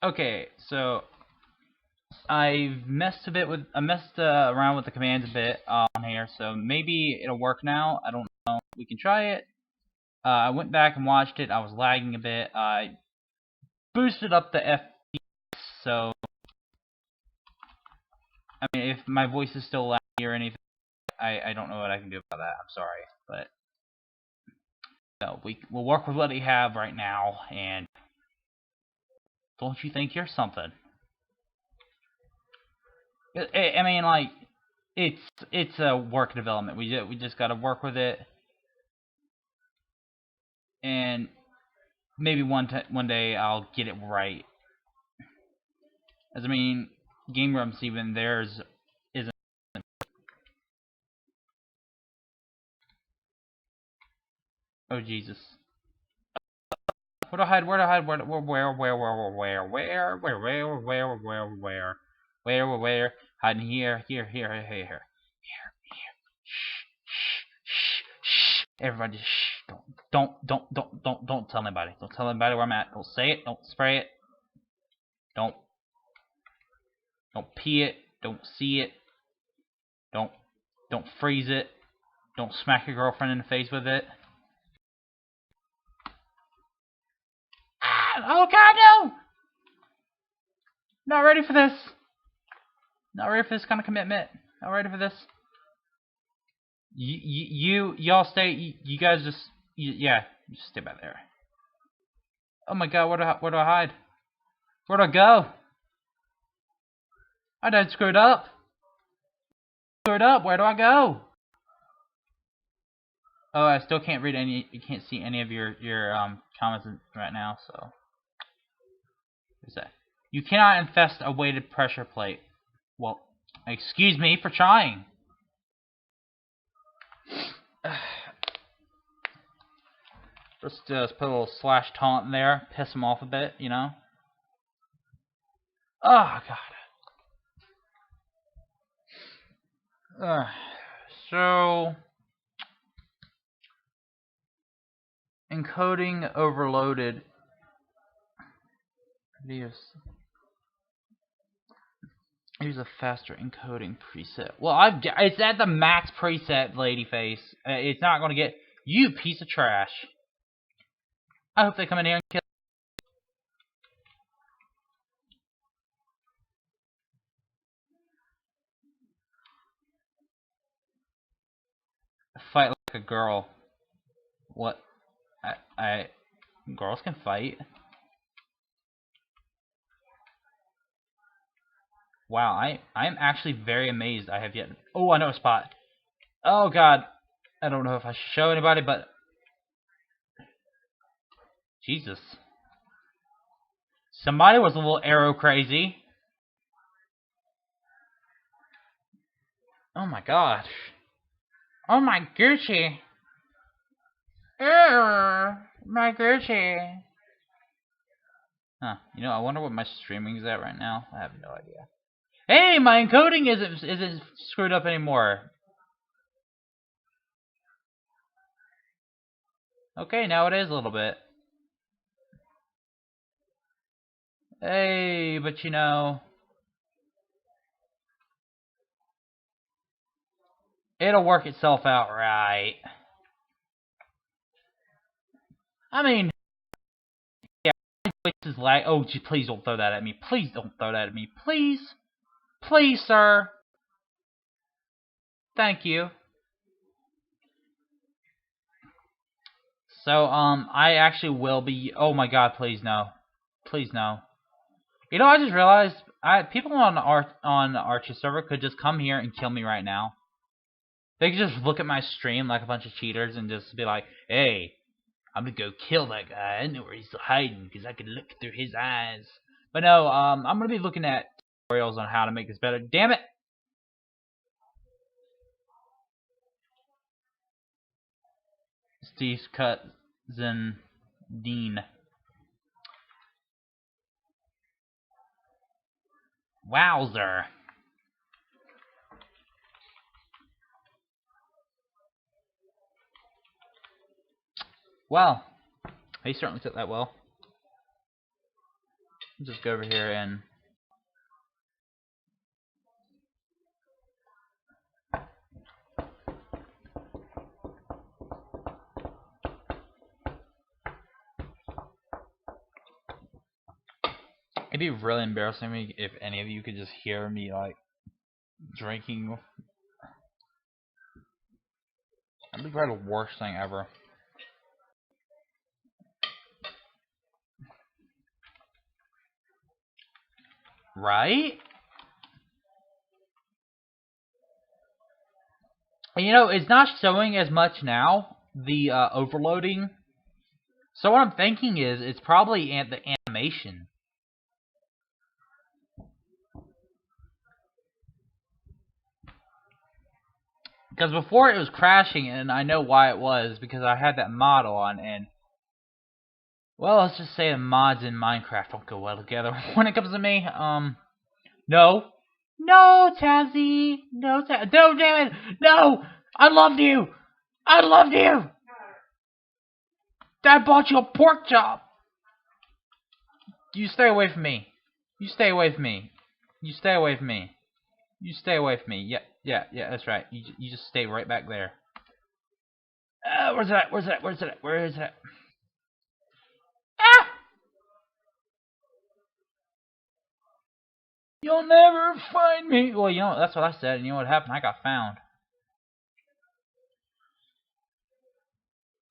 Okay, so I messed around with the commands a bit on here, so maybe it'll work now. I don't know. We can try it. I went back and watched it. I was lagging a bit. I boosted up the FPS, so I mean, if my voice is still laggy or anything, I don't know what I can do about that. I'm sorry, but no, we'll work with what we have right now, and don't you think you're something? I mean, like, it's a work development. We just got to work with it, and maybe one day I'll get it right. As I mean, Game Grumps even theirs isn't. Oh Jesus! Where to hide? Where to hide? Where? Hiding here. Shh. Everybody, shh. Don't tell anybody. Don't tell anybody where I'm at. Don't say it. Don't spray it. Don't pee it. Don't see it. Don't freeze it. Don't smack your girlfriend in the face with it. Ah, oh God, no! Not ready for this. Not ready for this kind of commitment. Not ready for this. Y'all stay. You guys just. Yeah, you just stay back there. Oh my God, where do I hide? Where do I go? I done screwed up. Where do I go? Oh, I still can't read any. You can't see any of your comments right now. So, what's that? You cannot infest a weighted pressure plate. Well, excuse me for trying. Just put a little slash taunt in there, piss him off a bit, you know. Oh God. So encoding overloaded. Use a faster encoding preset. Well, it's at the max preset, ladyface. It's not going to get you, piece of trash. I hope they come in here and kill. Fight like a girl. What? Girls can fight. Wow, I'm actually very amazed. I have yet. Oh, I know a spot. Oh God, I don't know if I should show anybody, but Jesus, somebody was a little arrow crazy. Oh my gosh. Oh my Gucci. My Gucci. Huh. You know, I wonder what my streaming is at right now. I have no idea. Hey, my encoding isn't screwed up anymore. Okay, now it is a little bit. Hey, but you know, it'll work itself out right. I mean, yeah, my voice is lag. Oh, gee, please don't throw that at me. Please don't throw that at me. Please. Please, sir. Thank you. So, I actually will be. Oh my God, please no. Please no. You know, I just realized people on Arch's server could just come here and kill me right now. They could just look at my stream like a bunch of cheaters and just be like, "Hey, I'm gonna go kill that guy. I know where he's hiding because I can look through his eyes." But no, I'm gonna be looking at tutorials on how to make this better. Damn it! Steve's cousin Dean. Wowzer. Well, he certainly took that well. Just go over here and it'd be really embarrassing me if any of you could just hear me like drinking. That'd be probably the worst thing ever. Right? And, you know, it's not showing as much now, the overloading. So what I'm thinking is it's probably the animation. Because before it was crashing, and I know why it was, because I had that mod on, and well, let's just say the mods in Minecraft don't go well together when it comes to me. No. No, Tazzy! No, Tazzy! No, damn it! No! I loved you! I loved you! Dad bought you a pork chop! You stay away from me. You stay away from me. You stay away from me. You stay away from me. Yeah, that's right. You just stay right back there. Where's it at? Where's it at? Where's it at? Where is it? Ah! You'll never find me. Well, you know, that's what I said, and you know what happened? I got found.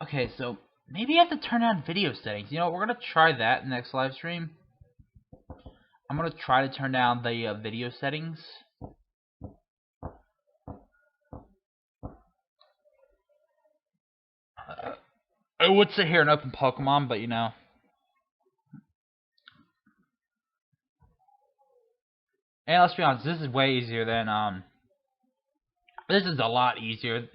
Okay, so maybe I have to turn on video settings. You know, we're gonna try that next live stream. I'm gonna try to turn down the video settings. I would sit here and open Pokemon, but you know. And let's be honest, this is way easier than this is a lot easier.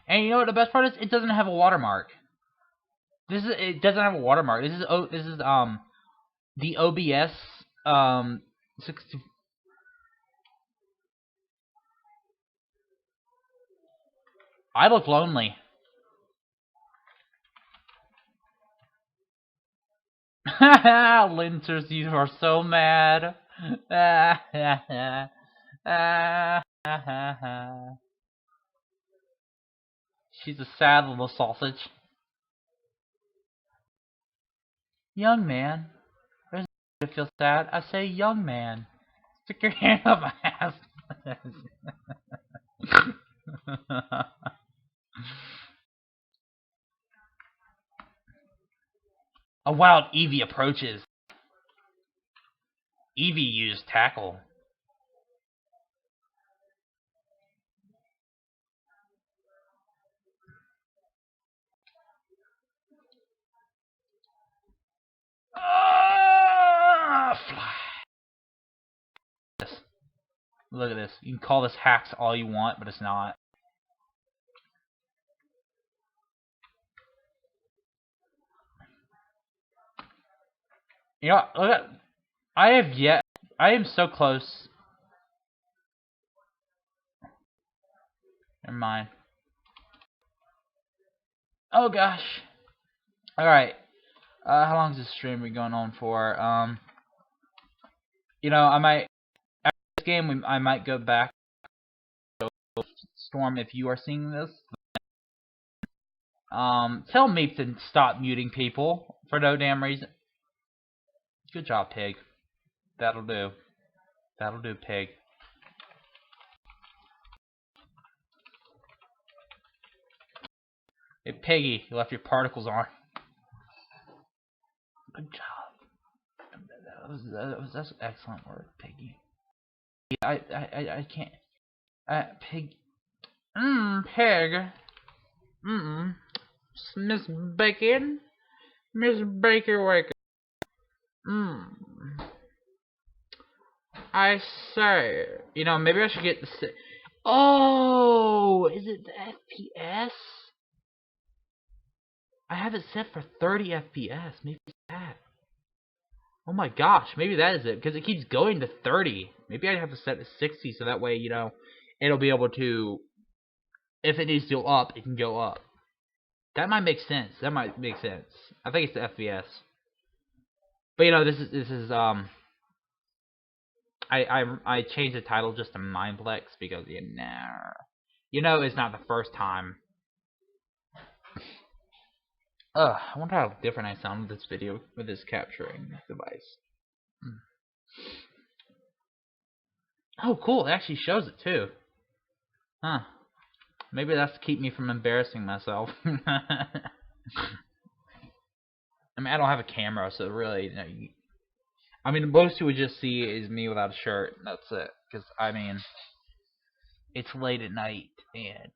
And you know what the best part is? It doesn't have a watermark. It doesn't have a watermark. This is the OBS 60. I look lonely. Linters, you are so mad. She's a sad little sausage. Young man. There's no to feel sad. I say young man. Stick your hand up my ass. A wild Eevee approaches. Eevee used tackle. Fly. Look at this. You can call this hacks all you want, but it's not. You know, look at. I am so close. Never mind. Oh gosh. Alright. How long is this stream we going on for? You know, I might after this game I might go back to Storm if you are seeing this. Tell me to stop muting people for no damn reason. Good job, Pig. That'll do. That'll do, Pig. Hey, Piggy, you left your particles on. Good job. That's excellent work, Piggy. I can't. Pig. Pig. Miss Bacon. Miss Baker Waker. I say, you know, maybe I should get the. Oh, is it the FPS? I have it set for 30 FPS. Maybe it's that. Oh my gosh, maybe that is it, because it keeps going to 30. Maybe I have to set it to 60 so that way, you know, it'll be able to, if it needs to go up, it can go up. That might make sense. That might make sense. I think it's the FPS. But you know, this is I changed the title just to Mineplex because it's not the first time. I wonder how different I sound with this video with this capturing device. Oh, cool! It actually shows it too. Huh? Maybe that's to keep me from embarrassing myself. I mean, I don't have a camera, so really, I mean, the most you would just see is me without a shirt. And that's it. Because I mean, it's late at night, and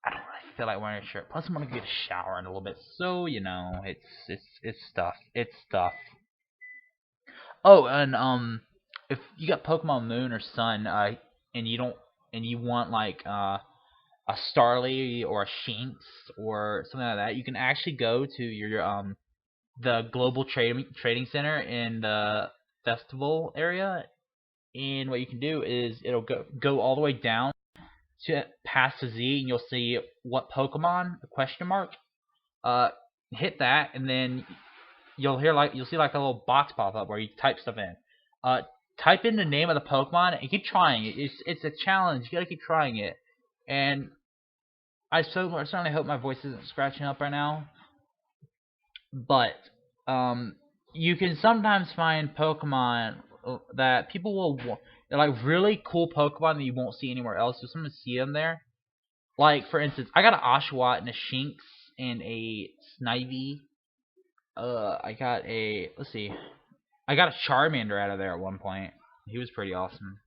I don't really feel like wearing a shirt. Plus, I'm gonna get a shower in a little bit, so it's stuff. It's stuff. Oh, and if you got Pokemon Moon or Sun, and you don't, and you want like a Starly or a Shinx or something like that, you can actually go to your the global trading center in the festival area, and what you can do is it'll go all the way down to past the Z, and you'll see what Pokemon, a question mark. Hit that, and then you'll see like a little box pop up where you type stuff in. Type in the name of the Pokemon and keep trying it. It's a challenge. You gotta keep trying it. And I certainly hope my voice isn't scratching up right now. But you can sometimes find Pokemon that people will. They're like really cool Pokemon that you won't see anywhere else. You'll sometimes see them there. Like for instance, I got an Oshawott and a Shinx and a Snivy. I got a I got a Charmander out of there at one point. He was pretty awesome.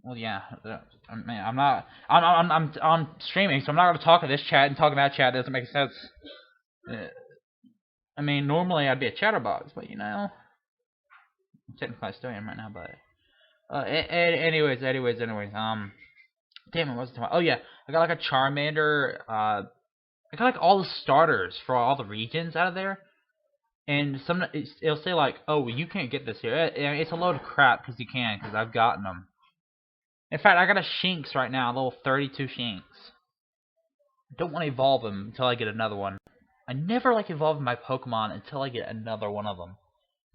Well, yeah. I mean, I'm streaming, so I'm not gonna talk in this chat and talk in that chat. Doesn't make sense. I mean, normally I'd be a chatterbox, but I'm technically I still am right now. But anyways. Damn it, what's the time? Oh yeah, I got like a Charmander. I got like all the starters for all the regions out of there. And it'll say like, oh, well, you can't get this here. It's a load of crap because you can, because I've gotten them. In fact, I got a Shinx right now, a level 32 Shinx. I don't want to evolve him until I get another one. I never like evolving my Pokemon until I get another one of them.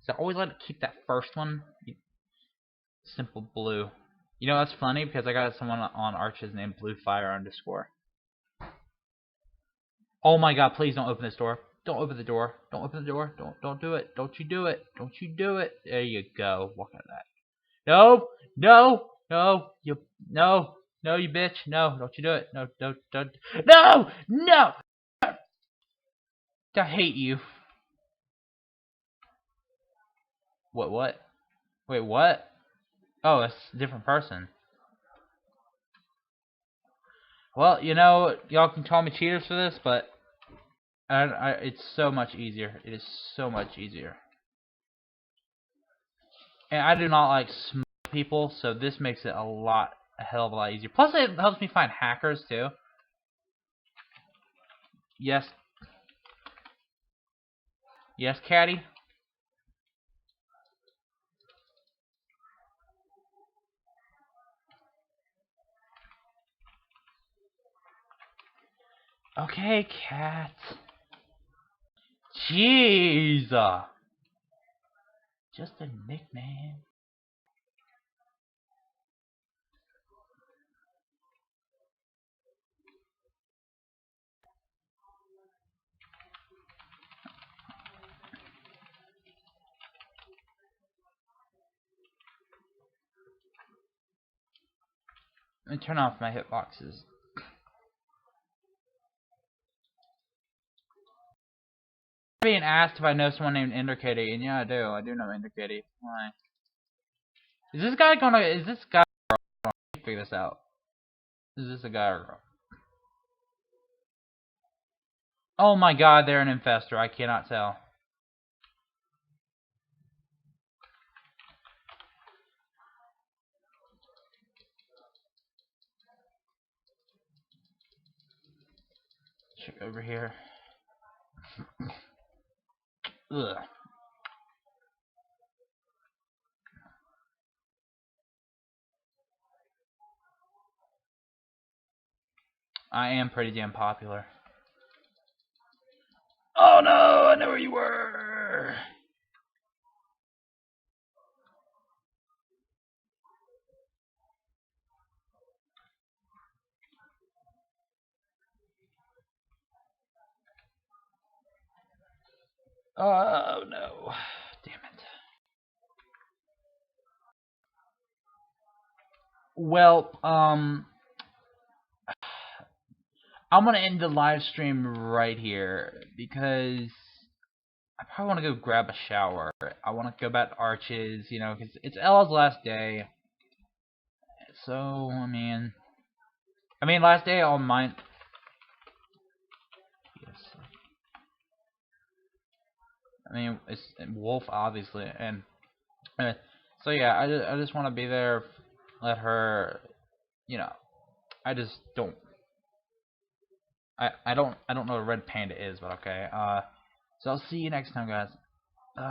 So I always like to keep that first one. Simple Blue. That's funny because I got someone on Arches named BlueFire_. Oh my god, please don't open this door. Don't open the door. Don't open the door. Don't do it. Don't you do it. Don't you do it. There you go. Walk out of that. No, you bitch. No, don't you do it. No, don't. No. I hate you. What? Wait, what? Oh, it's a different person. Well, y'all can call me cheaters for this, but it's so much easier. It is so much easier. And I do not like smoke people, so this makes it a hell of a lot easier. Plus, it helps me find hackers too. Yes. Yes, Caddy. Okay, cat. Jeez. Just a nickname. Let me turn off my hitboxes. Being asked if I know someone named Enderkitty, and yeah, I do. I do know Enderkitty. Why? Is this guy figure this out? Is this a guy or a girl? Oh my god, they're an infestor. I cannot tell. Check over here. Ugh. I am pretty damn popular. Oh no, I know where you were! Oh no. Damn it. Well, I'm gonna end the live stream right here because I probably want to go grab a shower. I want to go back to Arches, you know, because it's Ella's last day. So, I mean, last day on mine. Yes. I mean, it's Wolf, obviously, and so yeah, I just want to be there, let her, you know, I just don't. I don't know what Red Panda is, but okay. So I'll see you next time, guys. Uh,